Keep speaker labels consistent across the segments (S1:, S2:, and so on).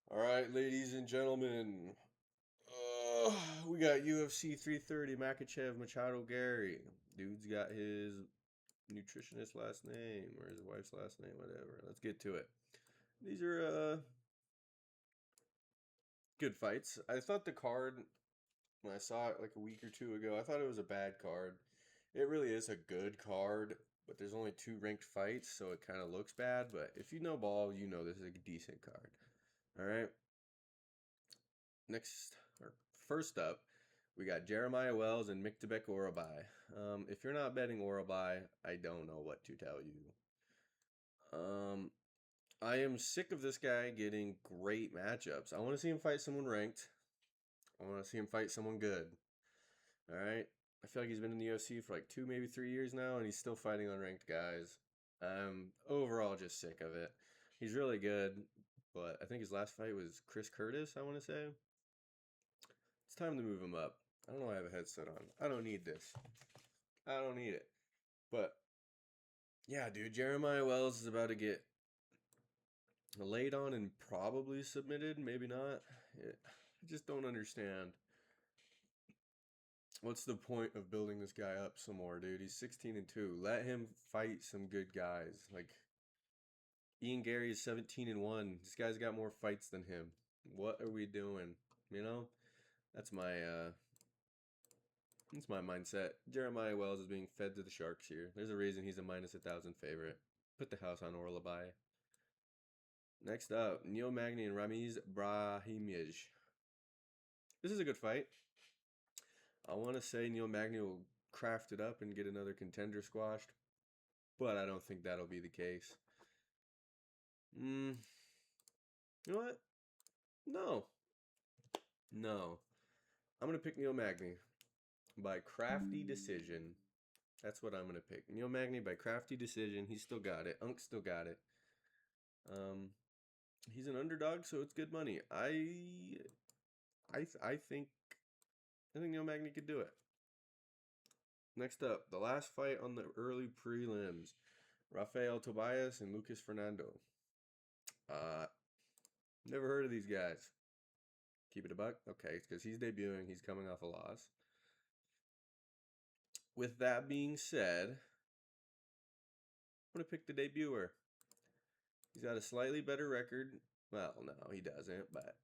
S1: All right, ladies and gentlemen, uh, we got UFC 330 Makhachev Machado Garry. Dude's got his nutritionist last name or his wife's last name, whatever. Let's get to it. These are good fights. I thought the card when I saw it like a week or two ago, I thought it was a bad card. It really is a good card, but there's only two ranked fights, so it kind of looks bad. But if you know ball, you know this is a decent card. All right. Next, or first up, we got Jeremiah Wells and Miktabek Orabai. If you're not betting Orabai, I don't know what to tell you. Um, I am sick of this guy getting great matchups. I want to see him fight someone ranked. I want to see him fight someone good. All right. I feel like he's been in the UFC for like 2, maybe 3 years now, and he's still fighting unranked guys. I'm overall just sick of it. He's really good, but I think his last fight was Chris Curtis, I want to say. It's time to move him up. I don't know why I have a headset on. I don't need this. I don't need it. But yeah, dude, Jeremiah Wells is about to get laid on and probably submitted. Maybe not. I just don't understand. What's the point of building this guy up some more, dude? He's 16-2. Let him fight some good guys. Like Ian Gary is 17-1. This guy's got more fights than him. What are we doing? You know? That's my That's my mindset. Jeremiah Wells is being fed to the Sharks here. There's a reason he's a -1,000 favorite. Put the house on Orlabai. Next up, Neil Magny and Ramiz Brahimaj. This is a good fight. I want to say Neil Magny will craft it up and get another contender squashed, but I don't think that'll be the case. You know what? No. No. I'm going to pick Neil Magny by crafty decision. That's what I'm going to pick. Neil Magny by crafty decision. He still got it. Unk still got it. Um, he's an underdog, so it's good money. I think Neil Magny could do it. Next up, the last fight on the early prelims: Rafael Tobias and Lucas Fernando. Uh, Never heard of these guys. Keep it a buck. Okay, it's because he's debuting. He's coming off a loss. With that being said, I'm gonna pick the debuter. He's got a slightly better record. Well, no, he doesn't, but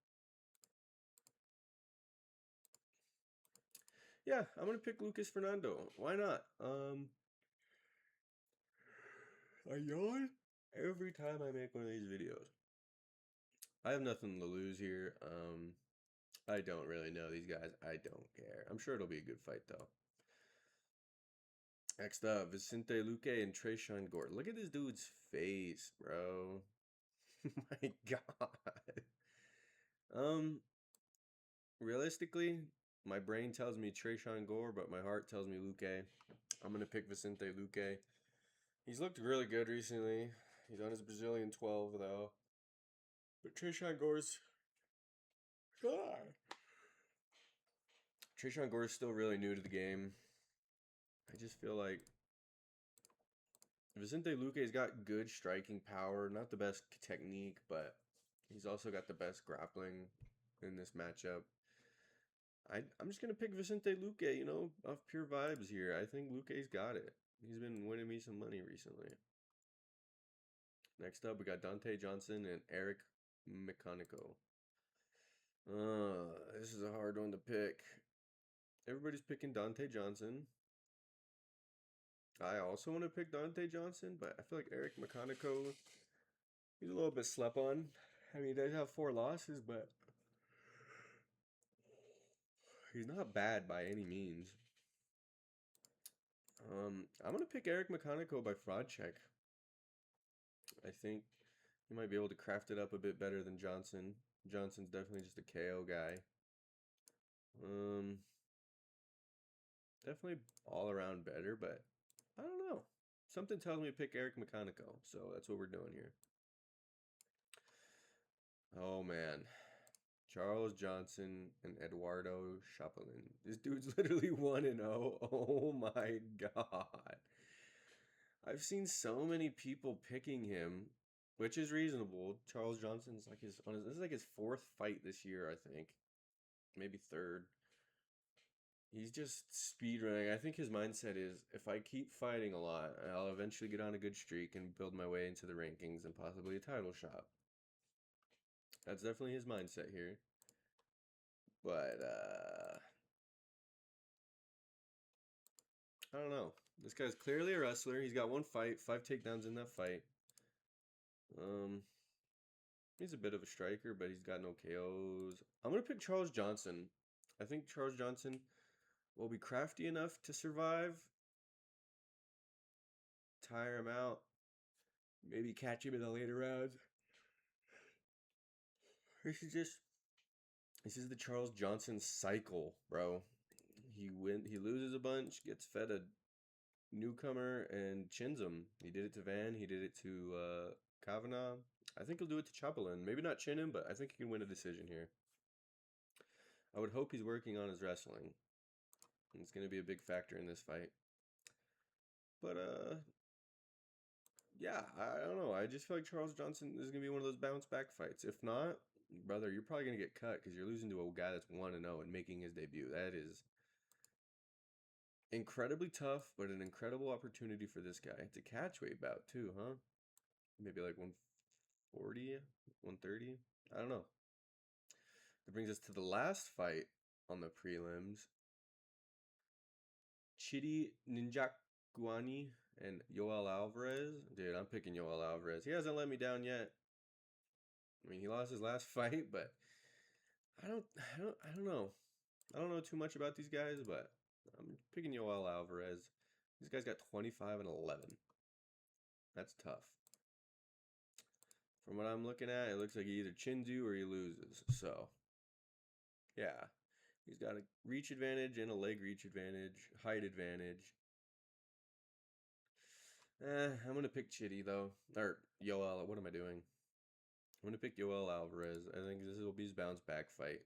S1: yeah, I'm gonna pick Lucas Fernando. Why not? I yawn every time I make one of these videos. I have nothing to lose here. I don't really know these guys. I don't care. I'm sure it'll be a good fight though. Next up, Vicente Luque and Trayshawn Gordon. Look at this dude's face, bro. My God. Um, Realistically, my brain tells me Trayshawn Gore, but my heart tells me Luque. I'm gonna pick Vicente Luque. He's looked really good recently. He's on his Brazilian 12 though. But Trayshawn Gore is still really new to the game. I just feel like Vicente Luque's got good striking power, not the best technique, but he's also got the best grappling in this matchup. I'm just gonna pick Vicente Luque, off pure vibes here. I think Luque's got it. He's been winning me some money recently. Next up, we got Dante Johnson and Eric Meconico. This is a hard one to pick. Everybody's picking Dante Johnson. I also want to pick Dante Johnson, but I feel like Eric Meconico, he's a little bit slept on. I mean, he does have 4 losses, but he's not bad by any means. I'm gonna pick Eric Meconico by fraud check. I think he might be able to craft it up a bit better than Johnson. Johnson's definitely just a KO guy. Um, Definitely all around better, but I don't know. Something tells me to pick Eric Meconico, so that's what we're doing here. Oh man, Charles Johnson and Eduardo Chapelin. This dude's literally 1-0. Oh my god. I've seen so many people picking him. which is reasonable. Charles Johnson's like this is like his fourth fight this year, I think, maybe third. He's just speed running. I think his mindset is if I keep fighting a lot, I'll eventually get on a good streak and build my way into the rankings and possibly a title shot. That's definitely his mindset here. But I don't know. This guy's clearly a wrestler. He's got one fight, 5 takedowns in that fight. Um, he's a bit of a striker, but he's got no KOs. I'm gonna pick Charles Johnson. I think Charles Johnson will be crafty enough to survive, tire him out, maybe catch him in the later rounds. This is the Charles Johnson cycle, bro. He loses a bunch, gets fed a newcomer, and chins him. He did it to Van. He did it to Kavanaugh. I think he'll do it to Chapelin. Maybe not chin him, but I think he can win a decision here. I would hope he's working on his wrestling. It's going to be a big factor in this fight. But yeah, I don't know. I just feel like Charles Johnson is going to be one of those bounce back fights. If not, brother, you're probably going to get cut because you're losing to a guy that's 1-0 and making his debut. That is incredibly tough, but an incredible opportunity for this guy. It's a catchweight bout too, huh? Maybe like 140, 130. I don't know. That brings us to the last fight on the prelims. Chidi Ninjaguani and Yoel Alvarez. Dude, I'm picking Yoel Alvarez. He hasn't let me down yet. I mean, he lost his last fight, but I don't know. I don't know too much about these guys, but I'm picking Yoel Alvarez. This guy's got 25 and 11. That's tough. From what I'm looking at, it looks like he either chins you or he loses. So, yeah. He's got a reach advantage and a leg reach advantage, height advantage. I'm going to pick Chitty, though. Or Yoel. What am I doing? I'm going to pick Yoel Alvarez. I think this will be his bounce back fight.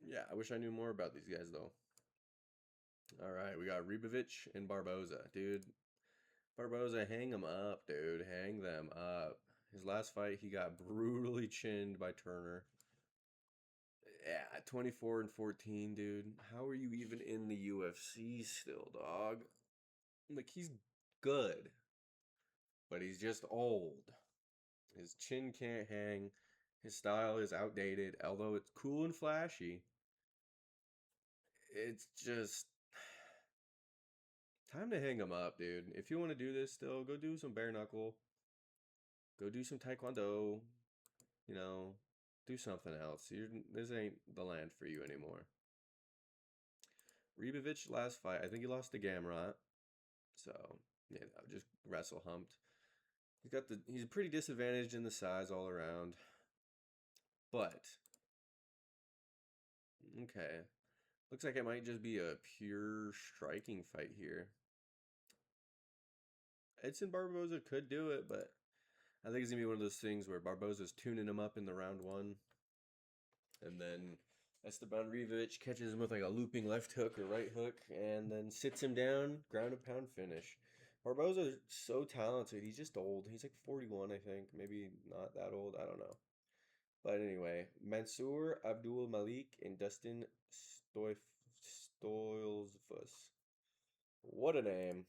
S1: Yeah, I wish I knew more about these guys, though. All right, we got Ribovic and Barboza. Dude, Barboza, hang them up, dude. Hang them up. His last fight, he got brutally chinned by Turner. Yeah, 24 and 14, dude. How are you even in the UFC still, dog? Like, he's good, but he's just old. His chin can't hang. His style is outdated, although it's cool and flashy. It's just time to hang him up, dude. If you want to do this still, go do some bare knuckle. Go do some taekwondo. You know, do something else. This ain't the land for you anymore. Ribovic last fight, I think he lost to Gamrot. So, yeah, just wrestle humped. He's pretty disadvantaged in the size all around. But okay. Looks like it might just be a pure striking fight here. Edson Barboza could do it, but I think it's going to be one of those things where Barboza's tuning him up in the round one. And then Esteban Rivovic catches him with like a looping left hook or right hook and then sits him down, ground and pound finish. Barboza's so talented. He's just old. He's like 41, I think. Maybe not that old. I don't know. But anyway, Mansour Abdul Malik and Dustin Stoilsfus. What a name.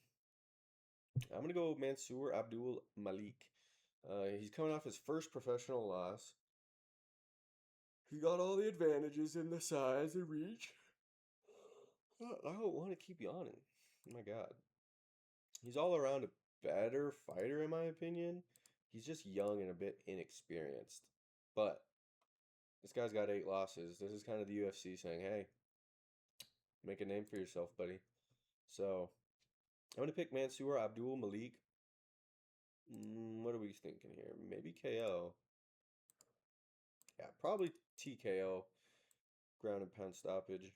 S1: I'm going to go Mansour Abdul Malik. He's coming off his first professional loss. He got all the advantages in the size and reach. I don't want to keep yawning. Oh my god. He's all around a better fighter, in my opinion. He's just young and a bit inexperienced. But this guy's got 8 losses. This is kind of the UFC saying, hey, make a name for yourself, buddy. So, I'm going to pick Mansour Abdul Malik. What are we thinking here? Maybe KO. Yeah, probably TKO. Ground and pound stoppage.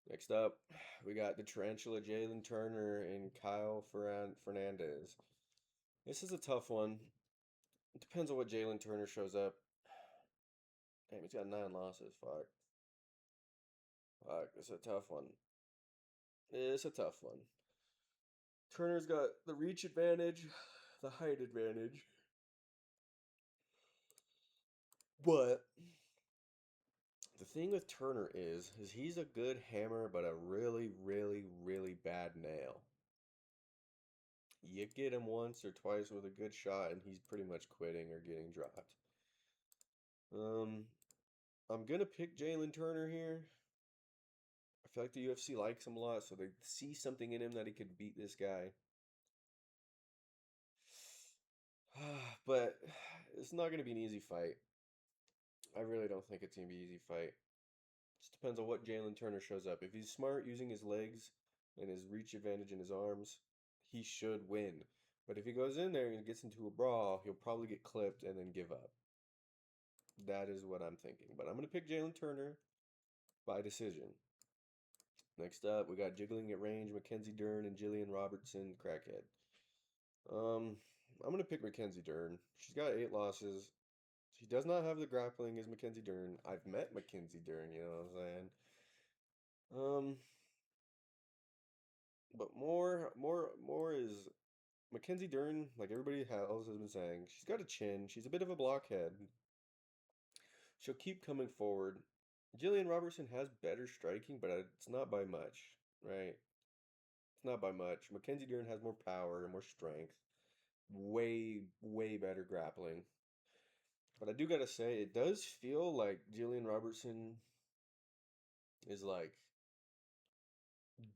S1: Next up, we got the Tarantula Jalen Turner and Kyle Fernandez. This is a tough one. It depends on what Jalen Turner shows up. Damn, he's got 9 losses. Fuck. Fuck, it's a tough one. It's a tough one. Turner's got the reach advantage. the height advantage. But the thing with Turner is he's a good hammer, but a really, really, really bad nail. You get him once or twice with a good shot, and he's pretty much quitting or getting dropped. Um, I'm gonna pick Jalen Turner here. I feel like the UFC likes him a lot, so they see something in him that he could beat this guy. But it's not gonna be an easy fight. I really don't think it's gonna be an easy fight. Just depends on what Jalen Turner shows up. If he's smart using his legs and his reach advantage in his arms, he should win. But if he goes in there and gets into a brawl, he'll probably get clipped and then give up. That is what I'm thinking. But I'm going to pick Jalen Turner by decision. Next up, we got Jiggling at Range, Mackenzie Dern, and Jillian Robertson, Crackhead. I'm going to pick Mackenzie Dern. She's got 8 losses. She does not have the grappling as Mackenzie Dern. I've met Mackenzie Dern, you know what I'm saying? But more is Mackenzie Dern, like everybody else has been saying, she's got a chin. She's a bit of a blockhead. She'll keep coming forward. Jillian Robertson has better striking, but it's not by much, right? It's not by much. Mackenzie Dern has more power and more strength. Way, way better grappling. But I do gotta say, it does feel like Jillian Robertson is like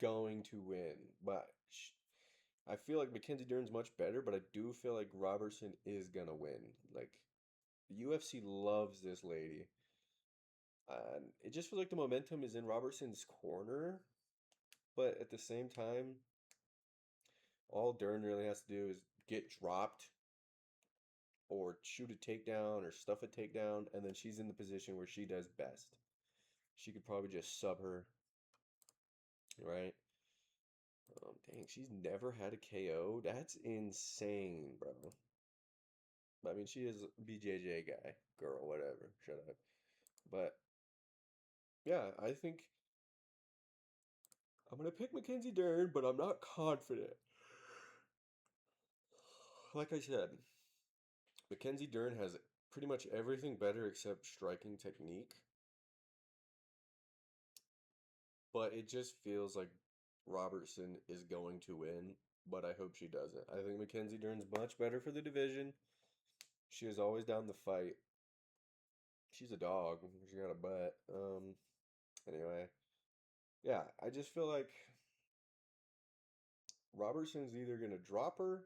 S1: going to win. But I feel like Mackenzie Dern's much better, but I do feel like Robertson is gonna win. Like, the UFC loves this lady. It just feels like the momentum is in Robertson's corner, but at the same time, all Dern really has to do is get dropped or shoot a takedown or stuff a takedown, and then she's in the position where she does best. She could probably just sub her, right? Dang, she's never had a KO. That's insane, bro. I mean, she is a BJJ guy, girl, whatever. Shut up. But yeah, I think I'm gonna pick Mackenzie Dern, but I'm not confident. Like I said, Mackenzie Dern has pretty much everything better except striking technique, but it just feels like Robertson is going to win, but I hope she doesn't. I think Mackenzie Dern's much better for the division. She is always down the fight. She's a dog. She got a butt. Anyway, yeah, I just feel like Robertson's either gonna drop her,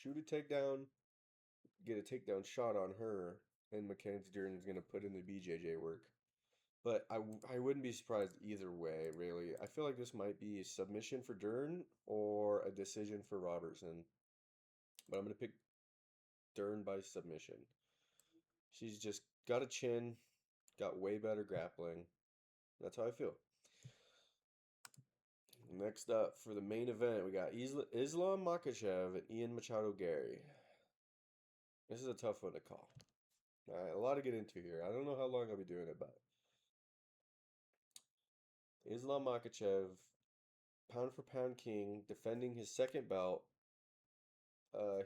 S1: shoot a takedown, get a takedown shot on her, and Mackenzie Dern's gonna put in the BJJ work. But I wouldn't be surprised either way, really. I feel like this might be a submission for Dern or a decision for Robertson. But I'm going to pick Dern by submission. She's just got a chin, got way better grappling. That's how I feel. Next up for the main event, we got Islam Makhachev and Ian Machado Garry. This is a tough one to call. All right, a lot to get into here. I don't know how long I'll be doing it, but Islam Makhachev, pound for pound king, defending his second belt. Uh,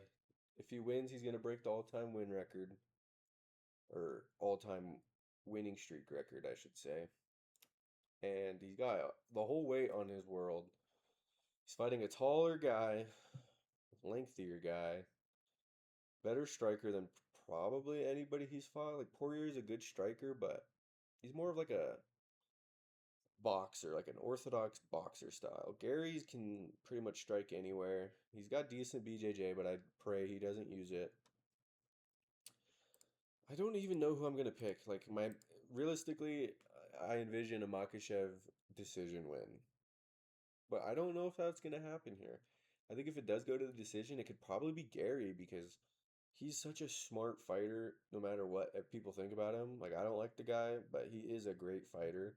S1: if he wins, he's gonna break the all-time win record, or all-time winning streak record, I should say. And he's got the whole weight on his world. He's fighting a taller guy, lengthier guy, better striker than probably anybody he's fought. Like Poirier is a good striker, but he's more of like a boxer, like an orthodox boxer style. Gary's can pretty much strike anywhere. He's got decent BJJ, but I pray he doesn't use it. I don't even know who I'm gonna pick. Like realistically, I envision a Makhachev decision win, but I don't know if that's gonna happen here. I think if it does go to the decision, it could probably be Gary because he's such a smart fighter. No matter what people think about him, like I don't like the guy, but he is a great fighter.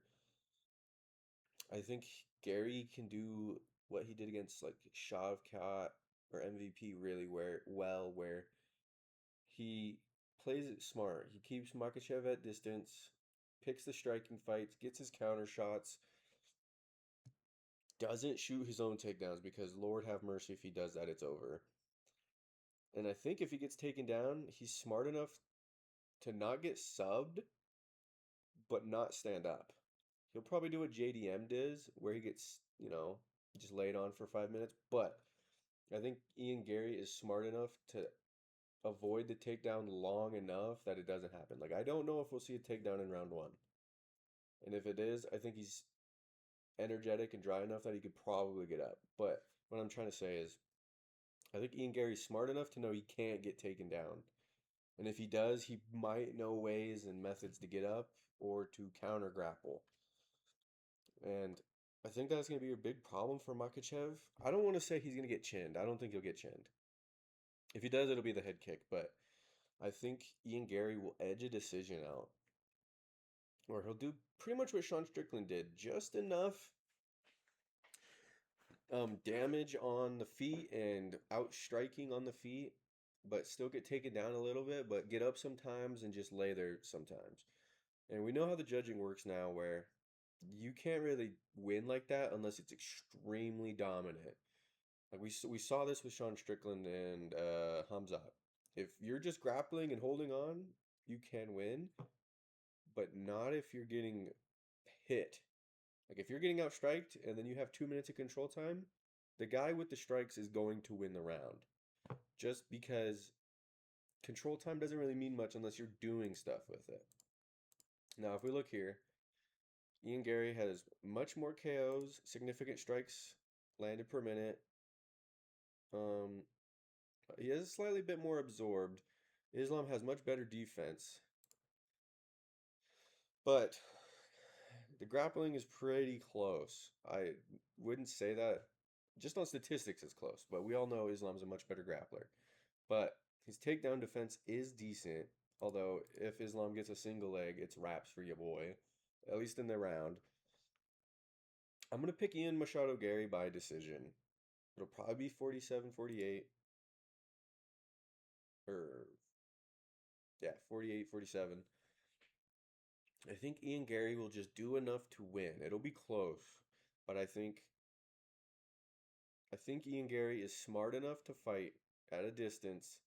S1: I think Gary can do what he did against like Shavkat or MVP really where he plays it smart. He keeps Makachev at distance, picks the striking fights, gets his counter shots, doesn't shoot his own takedowns because Lord have mercy if he does that, it's over. And I think if he gets taken down, he's smart enough to not get subbed, but not stand up. He'll probably do what JDM does, where he gets, just laid on for 5 minutes. But I think Ian Gary is smart enough to avoid the takedown long enough that it doesn't happen. Like, I don't know if we'll see a takedown in round one. And if it is, I think he's energetic and dry enough that he could probably get up. But what I'm trying to say is, I think Ian Gary's smart enough to know he can't get taken down. And if he does, he might know ways and methods to get up or to counter grapple. And I think that's going to be a big problem for Makhachev. I don't want to say he's going to get chinned. I don't think he'll get chinned. If he does, it'll be the head kick. But I think Ian Gary will edge a decision out. Or he'll do pretty much what Sean Strickland did. Just enough damage on the feet and outstriking on the feet, but still get taken down a little bit, but get up sometimes and just lay there sometimes. And we know how the judging works now, where you can't really win like that unless it's extremely dominant. Like we saw this with Sean Strickland and Hamzat. If you're just grappling and holding on, you can win, but not if you're getting hit. Like if you're getting outstriked and then you have 2 minutes of control time, the guy with the strikes is going to win the round. Just because control time doesn't really mean much unless you're doing stuff with it. Now, if we look here, Ian Gary has much more KOs, significant strikes landed per minute. Um, he has a slightly bit more absorbed. Islam has much better defense, but the grappling is pretty close. I wouldn't say that just on statistics it's close, but we all know Islam's a much better grappler. But his takedown defense is decent, although if Islam gets a single leg, it's wraps for your boy, at least in the round. I'm going to pick Ian Machado Garry by decision. It'll probably be 47-48, or yeah, 48-47. I think Ian Gary will just do enough to win. It'll be close, but I think Ian Gary is smart enough to fight at a distance,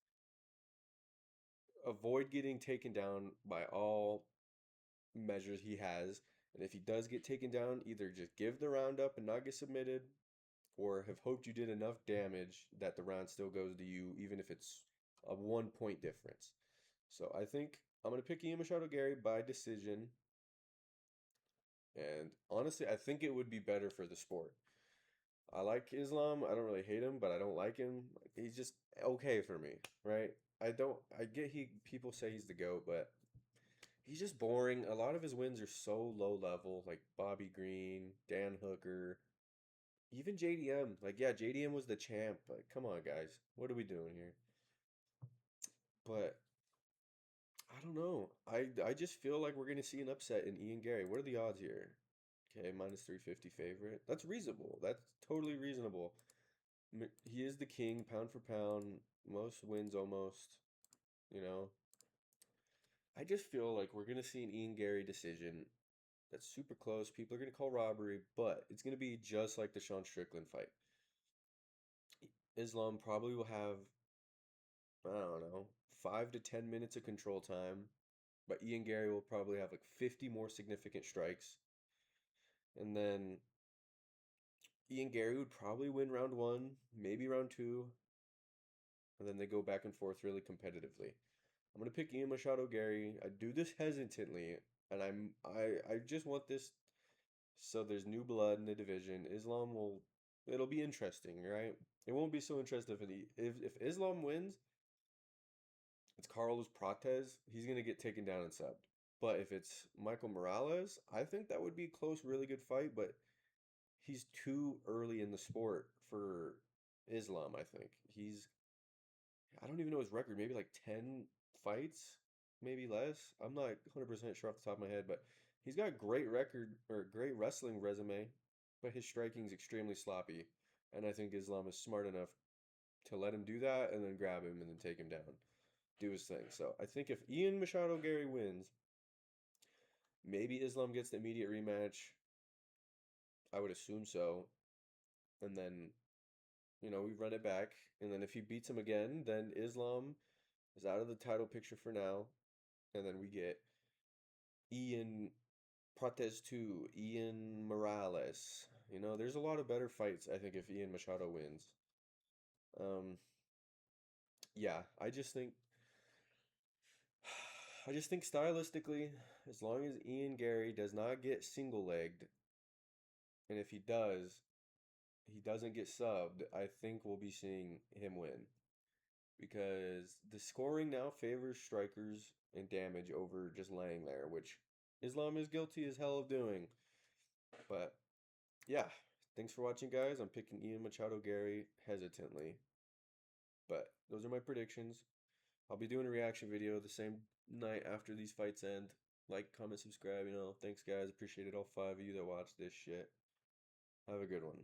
S1: avoid getting taken down by all measures he has, and if he does get taken down, either just give the round up and not get submitted, or have hoped you did enough damage that the round still goes to you, even if it's a 1 point difference. So I think I'm gonna pick Ian Machado Garry by decision. And honestly, I think it would be better for the sport. I like Islam. I don't really hate him, but I don't like him. He's just okay for me, right? I get people say he's the GOAT, but he's just boring. A lot of his wins are so low level, like Bobby Green, Dan Hooker, even JDM. Like, yeah, JDM was the champ, but come on, guys. What are we doing here? But I don't know. I just feel like we're gonna see an upset in Ian Gary. What are the odds here? Okay, minus 350 favorite. That's reasonable. That's totally reasonable. He is the king, pound for pound, most wins almost. You know, I just feel like we're gonna see an Ian Gary decision that's super close. People are gonna call robbery, but it's gonna be just like the Sean Strickland fight. Islam probably will have, I don't know, 5 to 10 minutes of control time, but Ian Gary will probably have like 50 more significant strikes. And then Ian Gary would probably win round one, maybe round two, and then they go back and forth really competitively. I'm gonna pick Ian Machado Garry. I do this hesitantly, and I just want this so there's new blood in the division. It'll be interesting, right? It won't be so interesting if Islam wins, it's Carlos Prates. He's gonna get taken down and subbed. But if it's Michael Morales, I think that would be a close, really good fight. But he's too early in the sport for Islam. I think I don't even know his record. Maybe like 10 fights, maybe less. I'm not 100% sure off the top of my head, but he's got a great record or great wrestling resume, but his striking is extremely sloppy. And I think Islam is smart enough to let him do that and then grab him and then take him down, do his thing. So I think if Ian Machado Garry wins, maybe Islam gets the immediate rematch. I would assume so. And then we run it back, and then if he beats him again, then Islam is out of the title picture for now, and then we get Ian Prates 2, Ian Morales. There's a lot of better fights, I think, if Ian Machado wins. Um, yeah, I just think stylistically, as long as Ian Gary does not get single legged, and if he does, he doesn't get subbed, I think we'll be seeing him win. Because the scoring now favors strikers and damage over just laying there, which Islam is guilty as hell of doing. But yeah, thanks for watching, guys. I'm picking Ian Machado Gary hesitantly, but those are my predictions. I'll be doing a reaction video the same night after these fights end. Like, comment, subscribe. Thanks, guys. Appreciate it. All five of you that watched this shit. Have a good one.